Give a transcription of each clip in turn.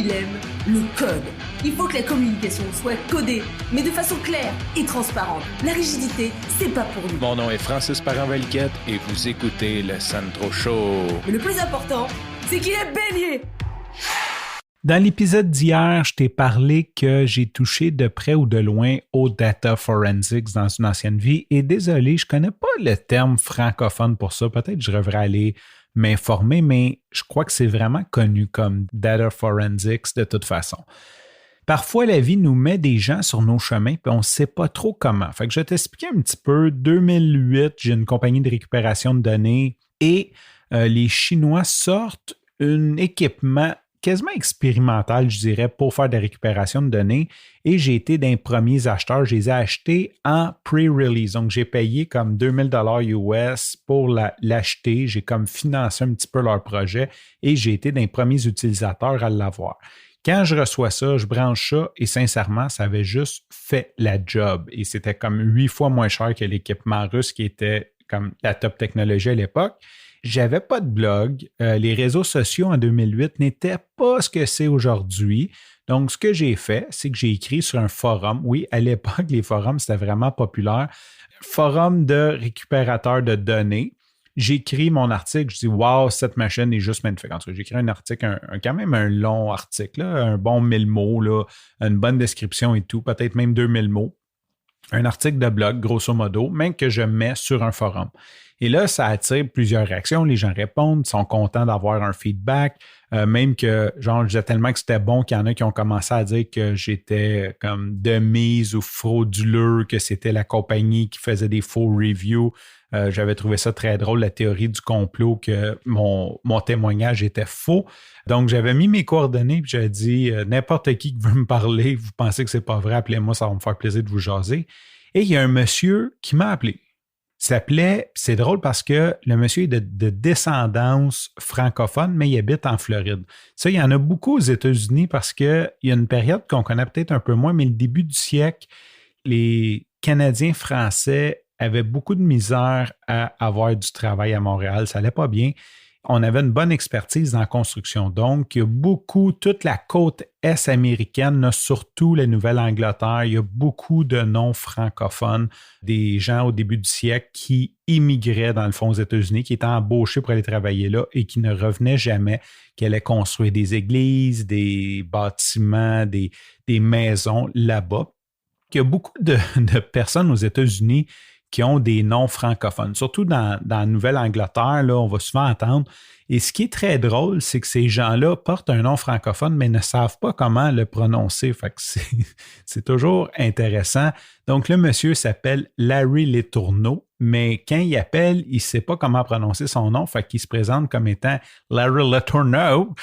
il aime le code. Il faut que la communication soit codée, mais de façon claire et transparente. La rigidité, c'est pas pour nous. Mon nom est Francis Parent-Valquette et vous écoutez le Sandro Show. Mais le plus important, c'est qu'il est bélier. Dans l'épisode d'hier, je t'ai parlé que j'ai touché de près ou de loin au data forensics dans une ancienne vie et désolé, je connais pas le terme francophone pour ça. Peut-être que je devrais aller m'informer, mais je crois que c'est vraiment connu comme data forensics de toute façon. Parfois, la vie nous met des gens sur nos chemins et on ne sait pas trop comment. Fait que je vais t'expliquer un petit peu. 2008, j'ai une compagnie de récupération de données et les Chinois sortent un équipement quasiment expérimental, je dirais, pour faire de la récupération de données. Et j'ai été d'un premiers acheteurs. Je les ai achetés en pre-release. Donc, j'ai payé comme 2000 $ US pour l'acheter. J'ai comme financé un petit peu leur projet et j'ai été d'un premiers utilisateurs à l'avoir. Quand je reçois ça, je branche ça et sincèrement, ça avait juste fait la job. Et c'était comme 8 fois moins cher que l'équipement russe qui était comme la top technologie à l'époque. J'avais pas de blog. Les réseaux sociaux en 2008 n'étaient pas ce que c'est aujourd'hui. Donc, ce que j'ai fait, c'est que j'ai écrit sur un forum. Oui, à l'époque, les forums, c'était vraiment populaire. Forum de récupérateurs de données. J'écris mon article, je dis « Wow, cette machine est juste magnifique ». J'ai écrit un article, quand même un long article, là, un bon 1000 mots, là, une bonne description et tout, peut-être même 2000 mots. Un article de blog, grosso modo, même que je mets sur un forum. Et là, ça attire plusieurs réactions. Les gens répondent, sont contents d'avoir un feedback. Même que, genre, je disais tellement que c'était bon qu'il y en a qui ont commencé à dire que j'étais comme de mise ou frauduleux, que c'était la compagnie qui faisait des faux reviews. J'avais trouvé ça très drôle, la théorie du complot, que mon témoignage était faux. Donc, j'avais mis mes coordonnées et j'avais dit n'importe qui veut me parler, vous pensez que c'est pas vrai, appelez-moi, ça va me faire plaisir de vous jaser. Et il y a un monsieur qui m'a appelé. Il s'appelait, c'est drôle parce que le monsieur est de descendance francophone, mais il habite en Floride. Ça, il y en a beaucoup aux États-Unis parce qu'il y a une période qu'on connaît peut-être un peu moins, mais le début du siècle, les Canadiens français avaient beaucoup de misère à avoir du travail à Montréal. Ça n'allait pas bien. On avait une bonne expertise dans la construction. Donc, il y a beaucoup, toute la côte est américaine, surtout la Nouvelle-Angleterre, il y a beaucoup de non-francophones, des gens au début du siècle qui immigraient dans le fond aux États-Unis, qui étaient embauchés pour aller travailler là et qui ne revenaient jamais, qui allaient construire des églises, des bâtiments, des maisons là-bas. Il y a beaucoup de personnes aux États-Unis qui ont des noms francophones. Surtout dans la Nouvelle-Angleterre, là, on va souvent entendre. Et ce qui est très drôle, c'est que ces gens-là portent un nom francophone, mais ne savent pas comment le prononcer. Fait que c'est toujours intéressant. Donc, le monsieur s'appelle Larry Letourneau, mais quand il appelle, il ne sait pas comment prononcer son nom. Fait qu'il se présente comme étant Larry Letourneau.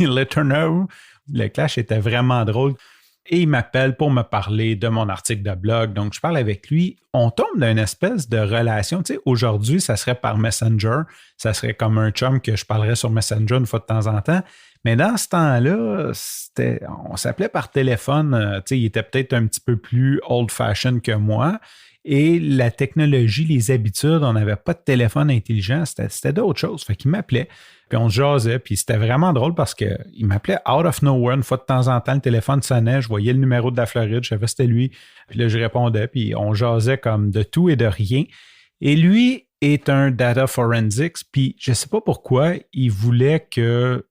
Letourneau. Le clash était vraiment drôle. Et il m'appelle pour me parler de mon article de blog. Donc, je parle avec lui. On tombe dans une espèce de relation. Tu sais, aujourd'hui, ça serait par Messenger. Ça serait comme un chum que je parlerais sur Messenger une fois de temps en temps. Mais dans ce temps-là, on s'appelait par téléphone. Tu sais, il était peut-être un petit peu plus old-fashioned que moi. Et la technologie, les habitudes, on n'avait pas de téléphone intelligent. C'était d'autres choses. Fait qu'il m'appelait. Puis on se jasait, puis c'était vraiment drôle parce qu'il m'appelait out of nowhere. Une fois de temps en temps, le téléphone sonnait, je voyais le numéro de la Floride, je savais que c'était lui. Puis là, je répondais, puis on jasait comme de tout et de rien. Et lui est un data forensics, puis je ne sais pas pourquoi, il voulait que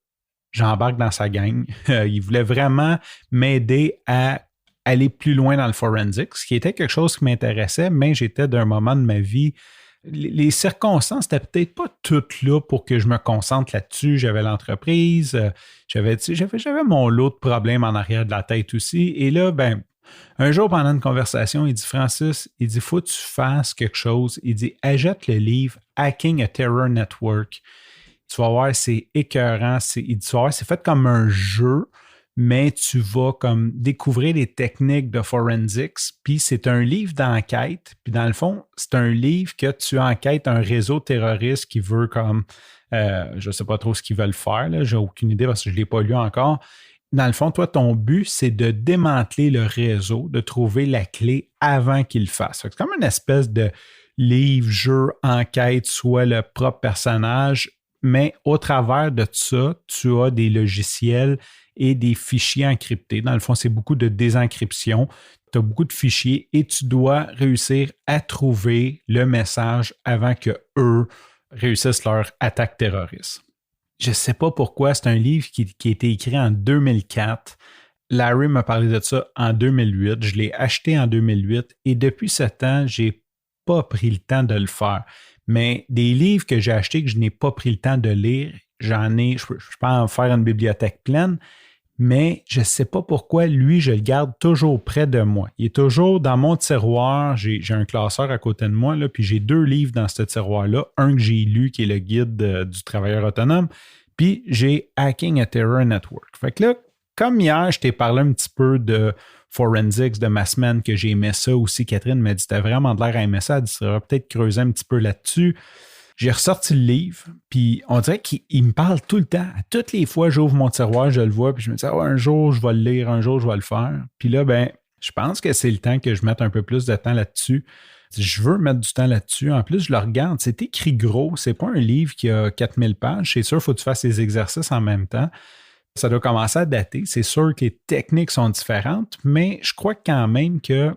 j'embarque dans sa gang. Il voulait vraiment m'aider à aller plus loin dans le forensics, ce qui était quelque chose qui m'intéressait, mais j'étais d'un moment de ma vie. Les circonstances n'étaient peut-être pas toutes là pour que je me concentre là-dessus. J'avais l'entreprise, j'avais mon lot de problèmes en arrière de la tête aussi. Et là, un jour pendant une conversation, il dit « Francis, il dit, faut que tu fasses quelque chose. » Il dit « Achète le livre Hacking a Terror Network. » Tu vas voir, c'est écœurant. Il dit « Tu vas voir, c'est fait comme un jeu. » Mais tu vas comme découvrir les techniques de forensics, puis c'est un livre d'enquête, puis dans le fond, c'est un livre que tu enquêtes un réseau terroriste qui veut comme, je ne sais pas trop ce qu'ils veulent faire, là, j'ai aucune idée parce que je ne l'ai pas lu encore. Dans le fond, toi, ton but, c'est de démanteler le réseau, de trouver la clé avant qu'il le fasse. C'est comme une espèce de livre, jeu, enquête, soit le propre personnage, mais au travers de ça, tu as des logiciels et des fichiers encryptés. Dans le fond, c'est beaucoup de désencryption. Tu as beaucoup de fichiers et tu dois réussir à trouver le message avant que eux réussissent leur attaque terroriste. Je ne sais pas pourquoi, c'est un livre qui a été écrit en 2004. Larry m'a parlé de ça en 2008. Je l'ai acheté en 2008 et depuis ce temps, je n'ai pas pris le temps de le faire. Mais des livres que j'ai achetés que je n'ai pas pris le temps de lire, je peux en faire une bibliothèque pleine, mais je ne sais pas pourquoi, lui, je le garde toujours près de moi. Il est toujours dans mon tiroir. J'ai un classeur à côté de moi, là, puis j'ai 2 livres dans ce tiroir-là. Un que j'ai lu, qui est le guide du travailleur autonome, puis j'ai Hacking a Terror Network. Fait que là, comme hier, je t'ai parlé un petit peu de Forensics de ma semaine, que j'ai aimé ça aussi. Catherine m'a dit, t'as vraiment de l'air à aimer ça. Elle dit, ça va peut-être creuser un petit peu là-dessus. J'ai ressorti le livre, puis on dirait qu'il me parle tout le temps. Toutes les fois, j'ouvre mon tiroir, je le vois, puis je me dis, un jour, je vais le lire, un jour, je vais le faire. Puis là, je pense que c'est le temps que je mette un peu plus de temps là-dessus. Je veux mettre du temps là-dessus. En plus, je le regarde. C'est écrit gros. C'est pas un livre qui a 4000 pages. C'est sûr, il faut que tu fasses les exercices en même temps. Ça doit commencer à dater. C'est sûr que les techniques sont différentes, mais je crois quand même que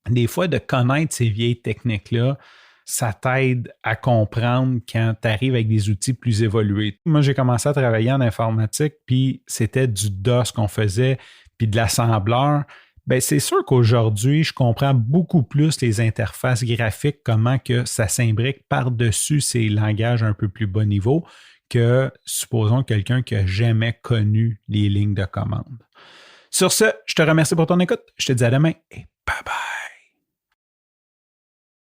des fois, de connaître ces vieilles techniques-là, ça t'aide à comprendre quand tu arrives avec des outils plus évolués. Moi, j'ai commencé à travailler en informatique, puis c'était du DOS qu'on faisait, puis de l'assembleur. C'est sûr qu'aujourd'hui, je comprends beaucoup plus les interfaces graphiques, comment que ça s'imbrique par-dessus ces langages un peu plus bas niveau que, supposons, quelqu'un qui n'a jamais connu les lignes de commande. Sur ce, je te remercie pour ton écoute. Je te dis à demain et bye bye.